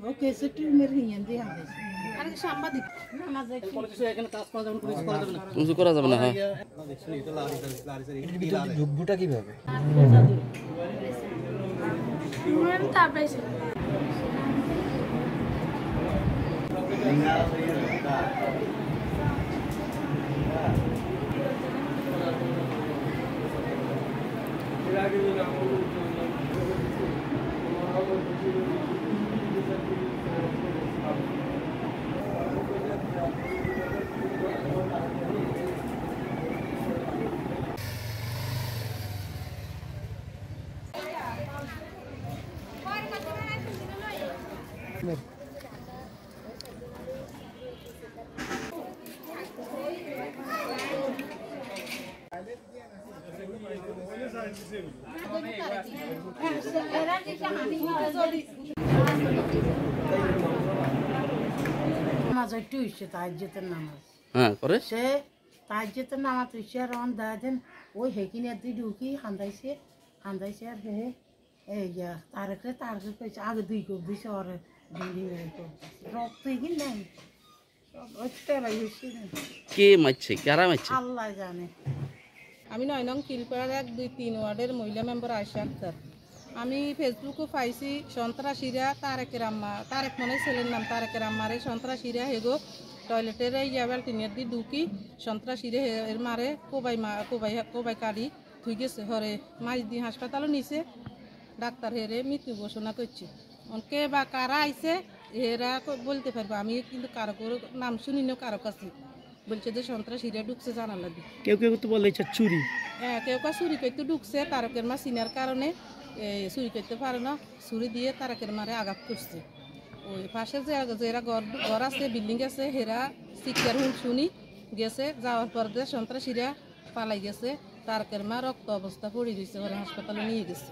ওকে সেটি মেরে নিয়ে দিয়ে হাতে আরে সাংবাদিক না যাই এখানে কাজ করা যাবে না কিছু করা যাবে না হ্যাঁ যুদ্ধটা কিভাবে मैं ताबे से নামাজ একটু হইছে তাহাজ্জুদের নামাজ হ্যাঁ করে সে তাহাজ্জুদের নামাজ হইছে রন দাদেন ওই হেকিনে দি ঢুকি হান্দাইছে আর হে এই তারকে কইছে আগে দুই কোপ দিছে আর ডিঙ্গি মেরে কোপ রক্ত কি নাই ওইটাই হইছে কে মারছে কারা মারছে আল্লাহ জানে। আমি 9 নং কিলপাড়ার 1, 2, 3 ওয়ার্ডের মহিলা মেম্বার আয়েশা আক্তার। আমি ফেসবুকে পাইছি সন্ত্রাসীরা তারেক মনে ছেলের নাম তারেকের আম্মারে সন্ত্রাসীরা হেগো টয়লেটের বাল্টিনের দি ঢুকি সন্ত্রাসীরা এর মারে কোবাই কাড়ি থুই গেছে হরে মাছ দি হাসপাতালও নিছে ডাক্তার হেরে মৃত্যু ঘোষণা করছে কে বা কারা আইছে এরা বলতে পারবো আমি কিন্তু কারো নাম শুনিনি কারো কাছে বলছে যে সন্ত্রাসীরা ঢুকছে জানালা দি কেউ তো বলে চুরি হ্যাঁ কেউ চুরি করতে ঢুকছে তারকের মা চিনার কারণে চুরি করতে পারে না চুরি দিয়ে তারকের মারে আঘাত করছে ওই পাশে যারা ঘর আছে বিল্ডিং আছে হেরা চিৎকার শুনি গেছে যাওয়ার পর সন্ত্রাসীরা পালাই গেছে তারকের মা রক্ত অবস্থা পড়ে গেছে হাসপাতালে নিয়ে গেছে।